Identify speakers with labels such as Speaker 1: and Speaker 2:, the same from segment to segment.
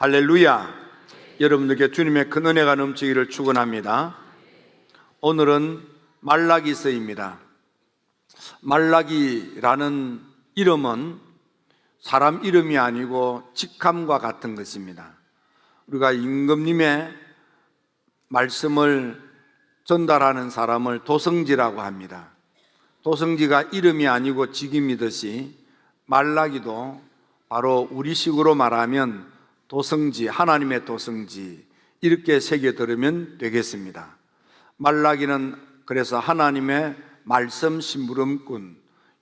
Speaker 1: 할렐루야. 여러분들께 주님의 큰 은혜가 넘치기를 축원합니다. 오늘은 말라기서입니다. 말라기라는 이름은 사람 이름이 아니고 직함과 같은 것입니다. 우리가 임금님의 말씀을 전달하는 사람을 도성지라고 합니다. 도성지가 이름이 아니고 직임이듯이 말라기도 바로 우리식으로 말하면 도성지, 하나님의 도성지 이렇게 새겨 들으면 되겠습니다. 말라기는 그래서 하나님의 말씀 심부름꾼,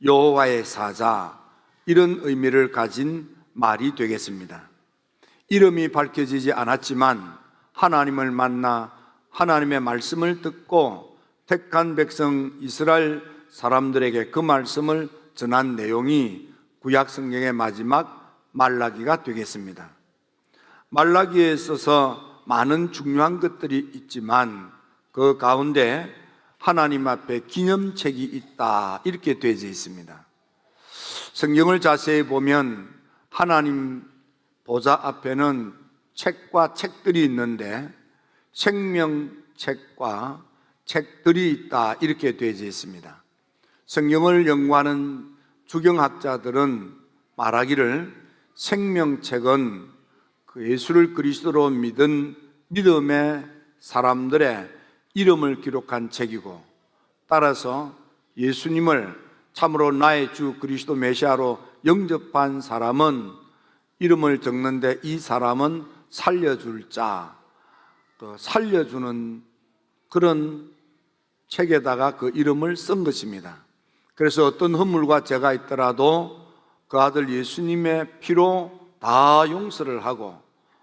Speaker 1: 여호와의 사자 이런 의미를 가진 말이 되겠습니다. 이름이 밝혀지지 않았지만 하나님을 만나 하나님의 말씀을 듣고 택한 백성 이스라엘 사람들에게 그 말씀을 전한 내용이 구약 성경의 마지막 말라기가 되겠습니다. 말라기에 있어서 많은 중요한 것들이 있지만 그 가운데 하나님 앞에 기념책이 있다 이렇게 되어 있습니다. 성경을 자세히 보면 하나님 보좌 앞에는 책과 책들이 있는데 생명책과 책들이 있다 이렇게 되어 있습니다. 성경을 연구하는 주경학자들은 말하기를 생명책은 그 예수를 그리스도로 믿은 믿음의 사람들의 이름을 기록한 책이고, 따라서 예수님을 참으로 나의 주 그리스도 메시아로 영접한 사람은 이름을 적는데 이 사람은 살려줄 자, 또 살려주는 그런 책에다가 그 이름을 쓴 것입니다. 그래서 어떤 허물과 죄가 있더라도 그 아들 예수님의 피로 다 용서를 하고,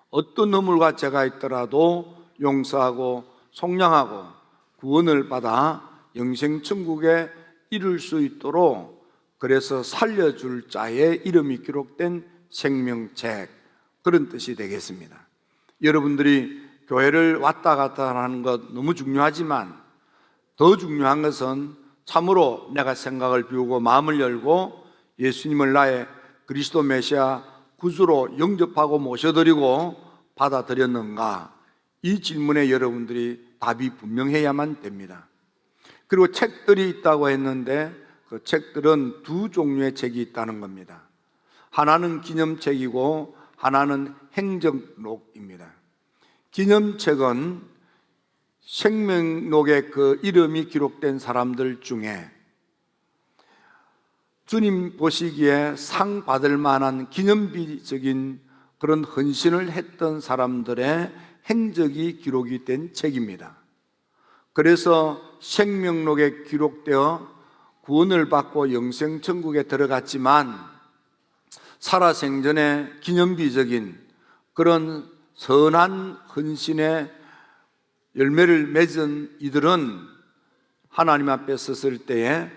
Speaker 1: 어떤 허물과 죄가 있더라도 용서하고 속량하고 구원을 받아 영생천국에 이룰 수 있도록, 그래서 살려줄 자의 이름이 기록된 생명책, 그런 뜻이 되겠습니다. 여러분들이 교회를 왔다 갔다 하는 것 너무 중요하지만 더 중요한 것은 참으로 내가 생각을 비우고 마음을 열고 예수님을 나의 그리스도 메시아 구주로 영접하고 모셔드리고 받아들였는가, 이 질문에 여러분들이 답이 분명해야만 됩니다. 그리고 책들이 있다고 했는데 그 책들은 두 종류의 책이 있다는 겁니다. 하나는 기념책이고 하나는 행정록입니다. 기념책은 생명록에 그 이름이 기록된 사람들 중에 주님 보시기에 상 받을 만한 기념비적인 그런 헌신을 했던 사람들의 행적이 기록이 된 책입니다. 그래서 생명록에 기록되어 구원을 받고 영생천국에 들어갔지만 살아생전에 기념비적인 그런 선한 헌신의 열매를 맺은 이들은 하나님 앞에 섰을 때에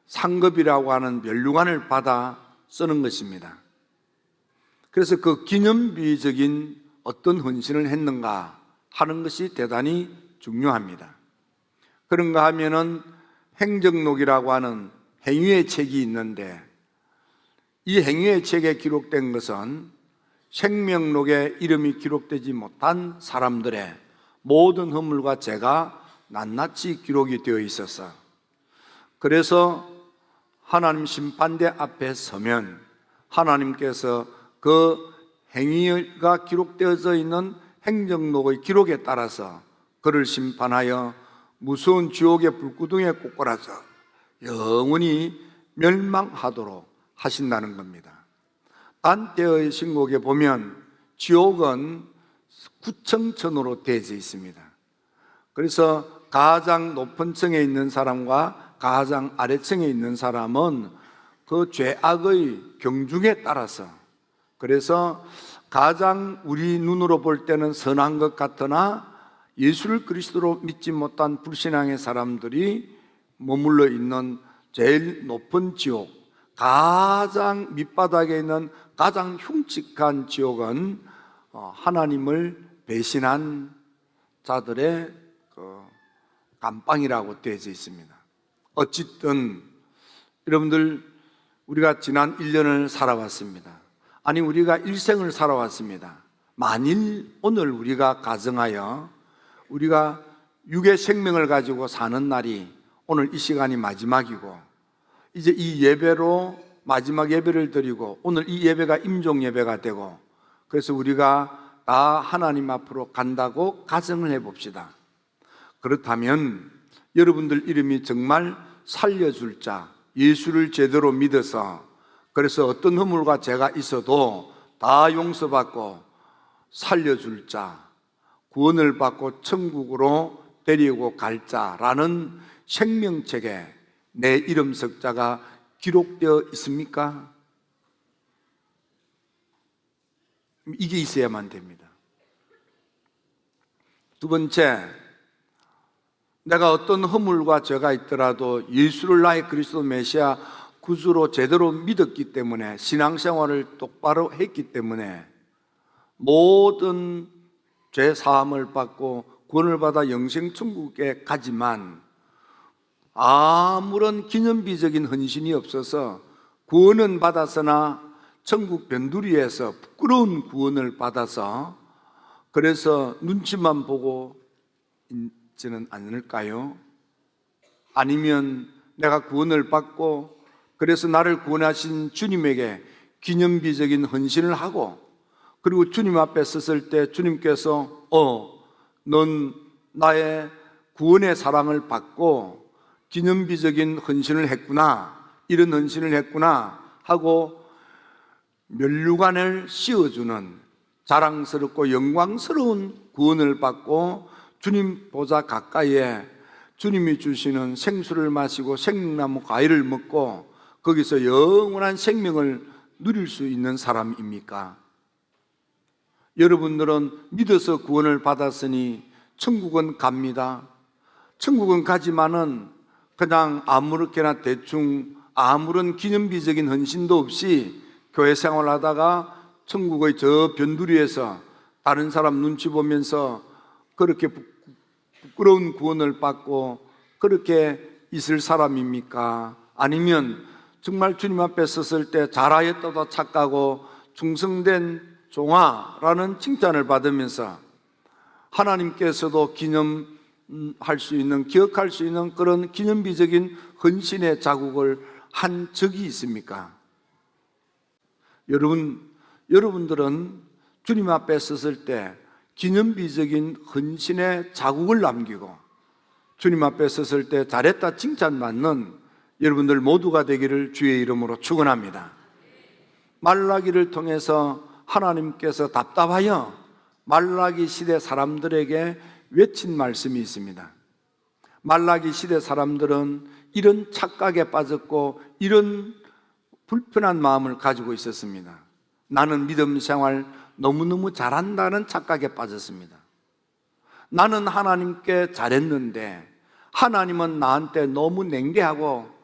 Speaker 1: 상급이라고 하는 멸류관을 받아 쓰는 것입니다. 그래서 그 기념비적인 어떤 헌신을 했는가 하는 것이 대단히 중요합니다. 그런가 하면은 행정록이라고 하는 행위의 책이 있는데, 이 행위의 책에 기록된 것은 생명록에 이름이 기록되지 못한 사람들의 모든 허물과 죄가 낱낱이 기록이 되어 있어서, 그래서 하나님 심판대 앞에 서면 하나님께서 그 행위가 기록되어져 있는 행정록의 기록에 따라서 그를 심판하여 무서운 지옥의 불구덩이에 꽂아서 영원히 멸망하도록 하신다는 겁니다. 단테의 신곡에 보면 지옥은 구층천으로 되어져 있습니다. 그래서 가장 높은 층에 있는 사람과 가장 아래층에 있는 사람은 그 죄악의 경중에 따라서, 그래서 가장 우리 눈으로 볼 때는 선한 것 같으나 예수를 그리스도로 믿지 못한 불신앙의 사람들이 머물러 있는 제일 높은 지옥, 가장 밑바닥에 있는 가장 흉측한 지옥은 하나님을 배신한 자들의 감방이라고 되어져 있습니다. 어쨌든 여러분들, 우리가 지난 1년을 살아왔습니다. 아니, 우리가 일생을 살아왔습니다. 만일 오늘 우리가 가정하여 우리가 육의 생명을 가지고 사는 날이 오늘 이 시간이 마지막이고 이제 이 예배로 마지막 예배를 드리고 오늘 이 예배가 임종 예배가 되고 그래서 우리가 다 하나님 앞으로 간다고 가정을 해봅시다. 그렇다면 여러분들 이름이 정말 살려줄 자, 예수를 제대로 믿어서 그래서 어떤 허물과 죄가 있어도 다 용서받고 살려줄 자, 구원을 받고 천국으로 데리고 갈 자라는 생명책에 내 이름 석자가 기록되어 있습니까? 이게 있어야만 됩니다. 두 번째, 내가 어떤 허물과 죄가 있더라도 예수를 나의 그리스도 메시아 구주로 제대로 믿었기 때문에 신앙생활을 똑바로 했기 때문에 모든 죄 사함을 받고 구원을 받아 영생 천국에 가지만 아무런 기념비적인 헌신이 없어서 구원은 받았으나 천국 변두리에서 부끄러운 구원을 받아서 그래서 눈치만 보고 있지는 않을까요? 아니면 내가 구원을 받고 그래서 나를 구원하신 주님에게 기념비적인 헌신을 하고 그리고 주님 앞에 섰을 때 주님께서 넌 나의 구원의 사랑을 받고 기념비적인 헌신을 했구나, 이런 헌신을 했구나 하고 면류관을 씌워주는 자랑스럽고 영광스러운 구원을 받고 주님 보좌 가까이에 주님이 주시는 생수를 마시고 생명나무 과일을 먹고 거기서 영원한 생명을 누릴 수 있는 사람입니까? 여러분들은 믿어서 구원을 받았으니 천국은 갑니다. 천국은 가지만은 그냥 아무렇게나 대충 아무런 기념비적인 헌신도 없이 교회 생활하다가 천국의 저 변두리에서 다른 사람 눈치 보면서 그렇게 부끄러운 구원을 받고 그렇게 있을 사람입니까? 아니면 정말 주님 앞에 섰을 때 잘하였다도 착하고 충성된 종아라는 칭찬을 받으면서 하나님께서도 기념할 수 있는, 기억할 수 있는 그런 기념비적인 헌신의 자국을 한 적이 있습니까? 여러분들은 주님 앞에 섰을 때 기념비적인 헌신의 자국을 남기고 주님 앞에 섰을 때 잘했다 칭찬받는 여러분들 모두가 되기를 주의 이름으로 축원합니다. 말라기를 통해서 하나님께서 답답하여 말라기 시대 사람들에게 외친 말씀이 있습니다. 말라기 시대 사람들은 이런 착각에 빠졌고 이런 불편한 마음을 가지고 있었습니다. 나는 믿음 생활 너무너무 잘한다는 착각에 빠졌습니다. 나는 하나님께 잘했는데 하나님은 나한테 너무 냉대하고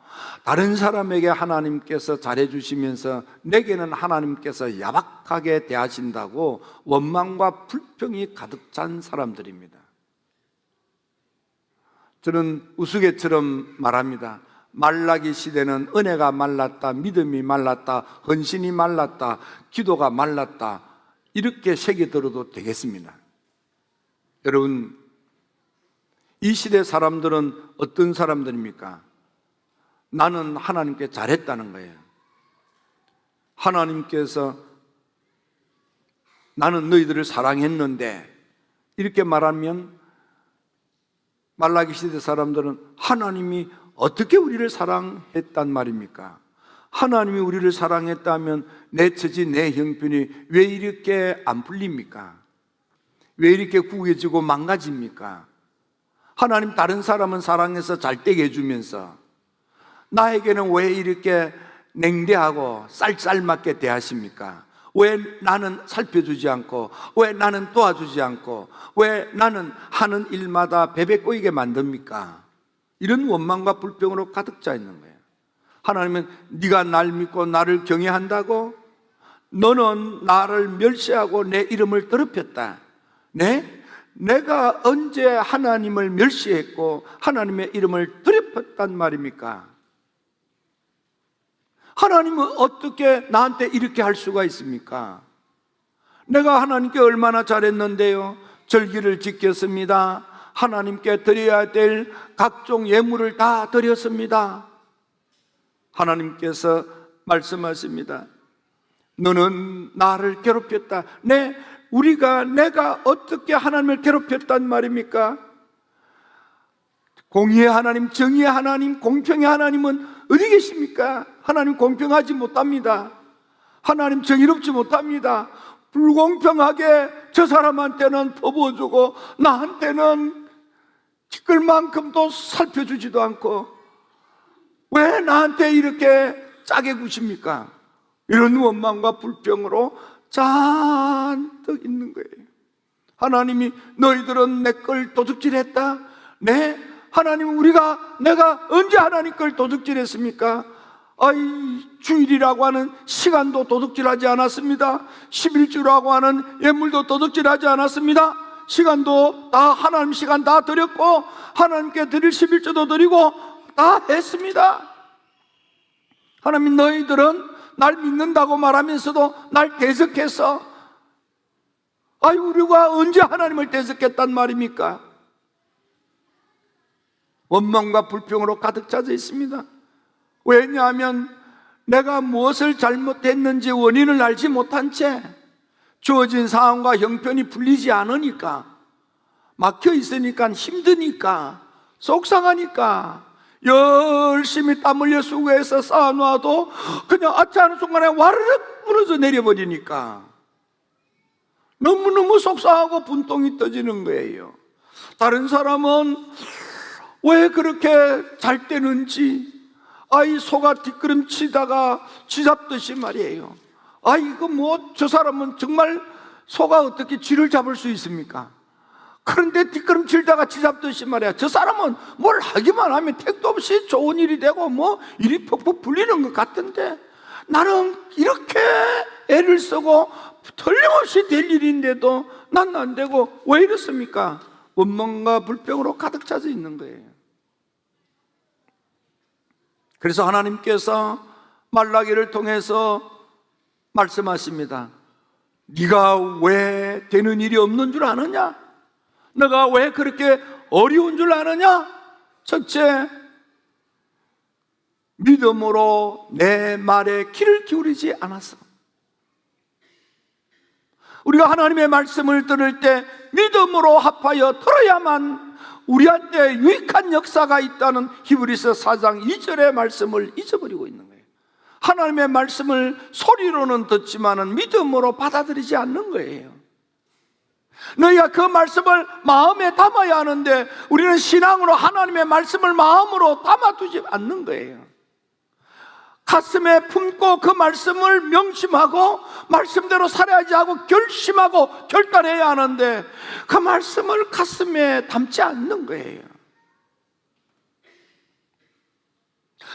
Speaker 1: 다른 사람에게 하나님께서 잘해주시면서 내게는 하나님께서 야박하게 대하신다고 원망과 불평이 가득 찬 사람들입니다. 저는 우스갯처럼 말합니다. 말라기 시대는 은혜가 말랐다, 믿음이 말랐다, 헌신이 말랐다, 기도가 말랐다, 이렇게 새겨 들어도 되겠습니다. 여러분, 이 시대 사람들은 어떤 사람들입니까? 나는 하나님께 잘했다는 거예요. 하나님께서 나는 너희들을 사랑했는데 이렇게 말하면 말라기 시대 사람들은 하나님이 어떻게 우리를 사랑했단 말입니까? 하나님이 우리를 사랑했다면 내 처지, 내 형편이 왜 이렇게 안 풀립니까? 왜 이렇게 구겨지고 망가집니까? 하나님 다른 사람은 사랑해서 잘 되게 해주면서 나에게는 왜 이렇게 냉대하고 쌀쌀맞게 대하십니까? 왜 나는 살펴주지 않고, 왜 나는 도와주지 않고, 왜 나는 하는 일마다 배배 꼬이게 만듭니까? 이런 원망과 불평으로 가득 차 있는 거예요. 하나님은 네가 날 믿고 나를 경외한다고? 너는 나를 멸시하고 내 이름을 더럽혔다. 내가 언제 하나님을 멸시했고 하나님의 이름을 더럽혔단 말입니까? 하나님은 어떻게 나한테 이렇게 할 수가 있습니까? 내가 하나님께 얼마나 잘했는데요. 절기를 지켰습니다. 하나님께 드려야 될 각종 예물을 다 드렸습니다. 하나님께서 말씀하십니다. 너는 나를 괴롭혔다. 내가 어떻게 하나님을 괴롭혔단 말입니까? 공의의 하나님, 정의의 하나님, 공평의 하나님은 어디 계십니까? 하나님 공평하지 못합니다. 하나님 정의롭지 못합니다. 불공평하게 저 사람한테는 퍼부어주고 나한테는 티끌만큼도 살펴주지도 않고 왜 나한테 이렇게 짜게 구십니까? 이런 원망과 불평으로 잔뜩 있는 거예요. 하나님이 너희들은 내 걸 도둑질했다? 네? 하나님, 내가 언제 하나님 걸 도둑질했습니까? 주일이라고 하는 시간도 도둑질하지 않았습니다. 11주라고 하는 예물도 도둑질하지 않았습니다. 시간도 다 하나님 시간 다 드렸고 하나님께 드릴 11주도 드리고 다 했습니다. 하나님, 너희들은 날 믿는다고 말하면서도 날 대적해서 우리가 언제 하나님을 대적했단 말입니까? 원망과 불평으로 가득 차져 있습니다. 왜냐하면 내가 무엇을 잘못했는지 원인을 알지 못한 채 주어진 상황과 형편이 풀리지 않으니까, 막혀 있으니까, 힘드니까, 속상하니까 열심히 땀 흘려 수고해서 쌓아놔도 그냥 아차하는 순간에 와르륵 무너져 내려버리니까 너무너무 속상하고 분통이 터지는 거예요. 다른 사람은 왜 그렇게 잘 되는지, 소가 뒷걸음치다가 쥐잡듯이 말이에요. 저 사람은 정말 소가 어떻게 쥐를 잡을 수 있습니까? 그런데 뒷걸음치다가 쥐잡듯이 말이야. 저 사람은 뭘 하기만 하면 택도 없이 좋은 일이 되고 일이 퍽퍽 풀리는 것 같은데 나는 이렇게 애를 쓰고 틀림없이 될 일인데도 난 안 되고 왜 이렇습니까? 원망과 불평으로 가득 차져 있는 거예요. 그래서 하나님께서 말라기를 통해서 말씀하십니다. 네가 왜 되는 일이 없는 줄 아느냐? 내가 왜 그렇게 어려운 줄 아느냐? 첫째, 믿음으로 내 말에 귀를 기울이지 않았어. 우리가 하나님의 말씀을 들을 때 믿음으로 합하여 들어야만 우리한테 유익한 역사가 있다는 히브리서 4장 2절의 말씀을 잊어버리고 있는 거예요. 하나님의 말씀을 소리로는 듣지만은 믿음으로 받아들이지 않는 거예요. 너희가 그 말씀을 마음에 담아야 하는데 우리는 신앙으로 하나님의 말씀을 마음으로 담아두지 않는 거예요. 가슴에 품고 그 말씀을 명심하고 말씀대로 살아야지 하고 결심하고 결단해야 하는데 그 말씀을 가슴에 담지 않는 거예요.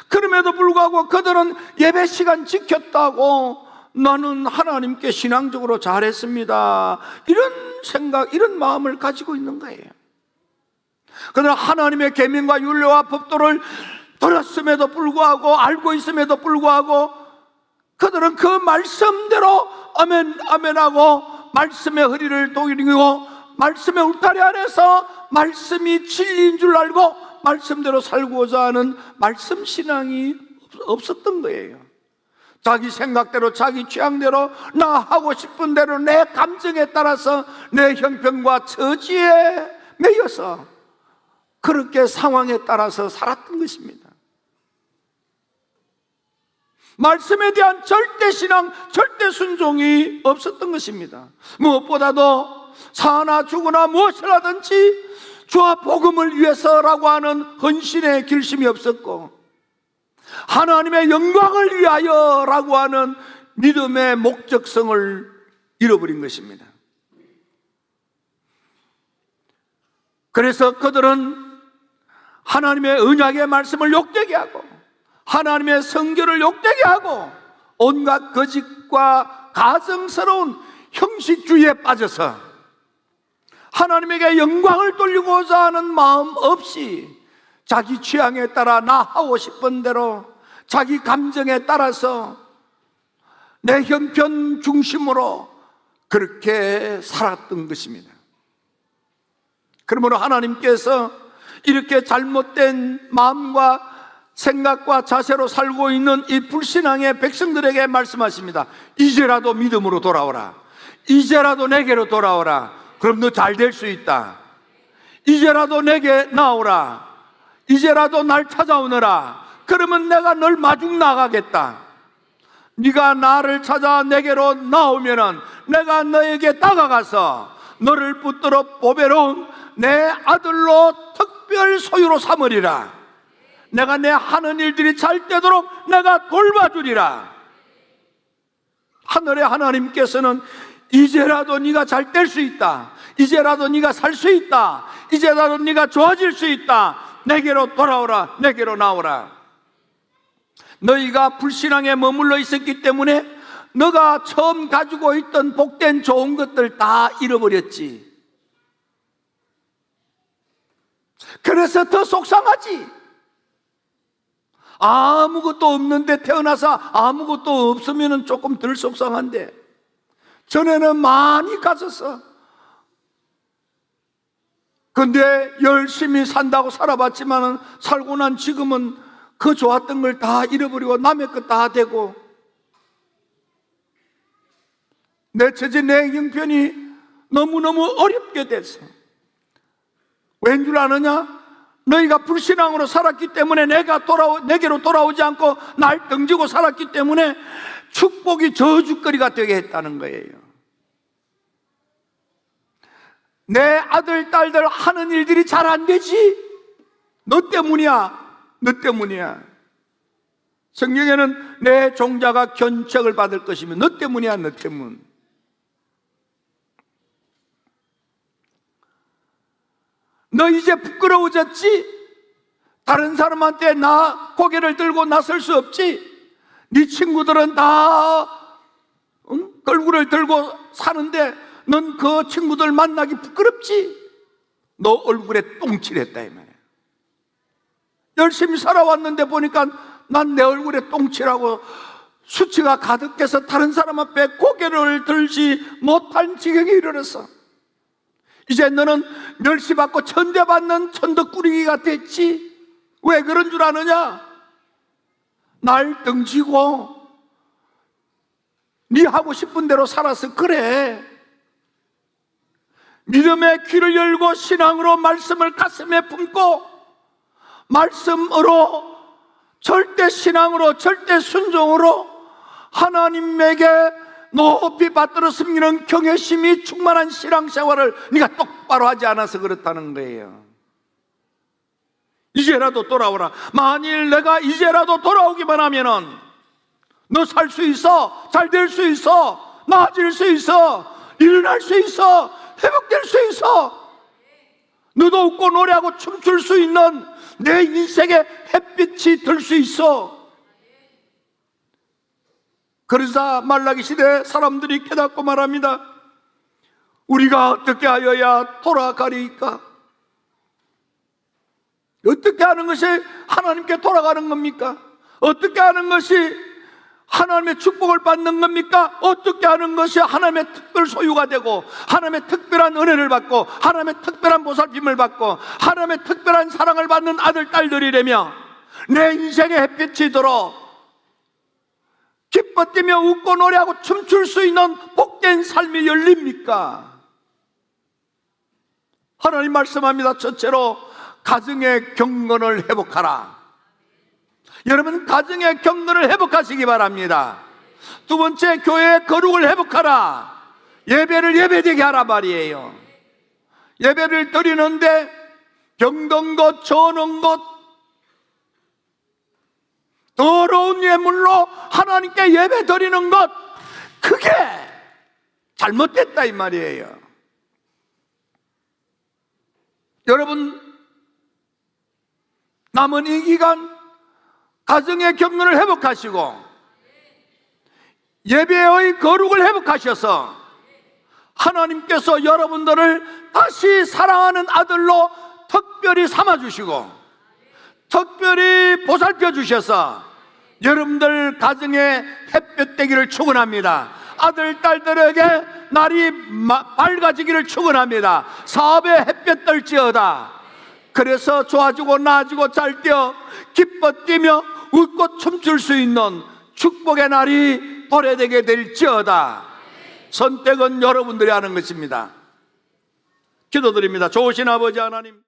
Speaker 1: 그럼에도 불구하고 그들은 예배 시간 지켰다고 나는 하나님께 신앙적으로 잘했습니다, 이런 생각, 이런 마음을 가지고 있는 거예요. 그들은 하나님의 계명과 율례와 법도를 들었음에도 불구하고, 알고 있음에도 불구하고 그들은 그 말씀대로 아멘 아멘하고 말씀의 허리를 동이고 말씀의 울타리 안에서 말씀이 진리인 줄 알고 말씀대로 살고자 하는 말씀 신앙이 없었던 거예요. 자기 생각대로, 자기 취향대로, 나 하고 싶은 대로 내 감정에 따라서 내 형편과 처지에 매여서 그렇게 상황에 따라서 살았던 것입니다. 말씀에 대한 절대 신앙, 절대 순종이 없었던 것입니다. 무엇보다도 사나 죽으나 무엇을 하든지 주와 복음을 위해서라고 하는 헌신의 결심이 없었고, 하나님의 영광을 위하여라고 하는 믿음의 목적성을 잃어버린 것입니다. 그래서 그들은 하나님의 언약의 말씀을 욕되게 하고 하나님의 성결을 욕되게 하고 온갖 거짓과 가증스러운 형식주의에 빠져서 하나님에게 영광을 돌리고자 하는 마음 없이 자기 취향에 따라 나 하고 싶은 대로 자기 감정에 따라서 내 형편 중심으로 그렇게 살았던 것입니다. 그러므로 하나님께서 이렇게 잘못된 마음과 생각과 자세로 살고 있는 이 불신앙의 백성들에게 말씀하십니다. 이제라도 믿음으로 돌아오라. 이제라도 내게로 돌아오라. 그럼 너 잘 될 수 있다. 이제라도 내게 나오라. 이제라도 날 찾아오너라. 그러면 내가 널 마중 나가겠다. 네가 나를 찾아 내게로 나오면은 내가 너에게 다가가서 너를 붙들어 보배로운 내 아들로 특별 소유로 삼으리라. 내가 내 하는 일들이 잘 되도록 내가 돌봐주리라. 하늘의 하나님께서는 이제라도 네가 잘 될 수 있다. 이제라도 네가 살 수 있다. 이제라도 네가 좋아질 수 있다. 내게로 돌아오라. 내게로 나오라. 너희가 불신앙에 머물러 있었기 때문에 너가 처음 가지고 있던 복된 좋은 것들 다 잃어버렸지. 그래서 더 속상하지. 아무것도 없는데 태어나서 아무것도 없으면 조금 덜 속상한데, 전에는 많이 가졌어. 근데 열심히 산다고 살아봤지만 살고 난 지금은 그 좋았던 걸 다 잃어버리고 남의 것 다 되고, 내 처지 내 형편이 너무너무 어렵게 됐어. 왠 줄 아느냐? 너희가 불신앙으로 살았기 때문에 내게로 돌아오지 않고 날 등지고 살았기 때문에 축복이 저주거리가 되게 했다는 거예요. 내 아들, 딸들 하는 일들이 잘 안 되지? 너 때문이야. 너 때문이야. 성경에는 내 종자가 견책을 받을 것이면 너 때문이야. 너 때문. 너 이제 부끄러워졌지? 다른 사람한테 나 고개를 들고 나설 수 없지? 네 친구들은 다 얼굴을 들고 사는데 넌 그 친구들 만나기 부끄럽지? 너 얼굴에 똥칠했다 이 말이야. 열심히 살아왔는데 보니까 난 내 얼굴에 똥칠하고 수치가 가득해서 다른 사람 앞에 고개를 들지 못한 지경에 이르렀어. 이제 너는 멸시받고 천대받는 천덕꾸리기가 됐지. 왜 그런 줄 아느냐? 날 등지고 네 하고 싶은 대로 살아서 그래. 믿음의 귀를 열고 신앙으로 말씀을 가슴에 품고 말씀으로 절대 신앙으로 절대 순종으로 하나님에게 높이 받들어 섬기는 경외심이 충만한 신앙생활을 네가 똑바로 하지 않아서 그렇다는 거예요. 이제라도 돌아오라. 만일 내가 이제라도 돌아오기만 하면은 너 살 수 있어. 잘 될 수 있어. 나아질 수 있어. 일어날 수 있어. 회복될 수 있어. 너도 웃고 노래하고 춤출 수 있는 내 인생의 햇빛이 될 수 있어. 그러자 말라기 시대 사람들이 깨닫고 말합니다. 우리가 어떻게 하여야 돌아가리까? 어떻게 하는 것이 하나님께 돌아가는 겁니까? 어떻게 하는 것이 하나님의 축복을 받는 겁니까? 어떻게 하는 것이 하나님의 특별 소유가 되고 하나님의 특별한 은혜를 받고 하나님의 특별한 보살핌을 받고 하나님의 특별한 사랑을 받는 아들, 딸들이라며 내 인생의 햇빛이 들어 기뻐 뛰며 웃고 노래하고 춤출 수 있는 복된 삶이 열립니까? 하나님 말씀합니다. 첫째로 가정의 경건을 회복하라. 여러분, 가정의 경건을 회복하시기 바랍니다. 두 번째, 교회의 거룩을 회복하라. 예배를 예배되게 하라 말이에요. 예배를 드리는데 병든 것, 저는 것, 더러운 예물로 하나님께 예배 드리는 것, 그게 잘못됐다 이 말이에요. 여러분, 남은 이 기간 가정의 경건을 회복하시고 예배의 거룩을 회복하셔서 하나님께서 여러분들을 다시 사랑하는 아들로 특별히 삼아주시고 특별히 보살펴 주셔서 여러분들 가정에 햇볕 되기를 축원합니다. 아들, 딸들에게 날이 밝아지기를 축원합니다. 사업에 햇볕 떨지어다. 그래서 좋아지고 나아지고 잘 뛰어 기뻐 뛰며 웃고 춤출 수 있는 축복의 날이 도래되게 될지어다. 선택은 여러분들이 하는 것입니다. 기도드립니다. 좋으신 아버지 하나님,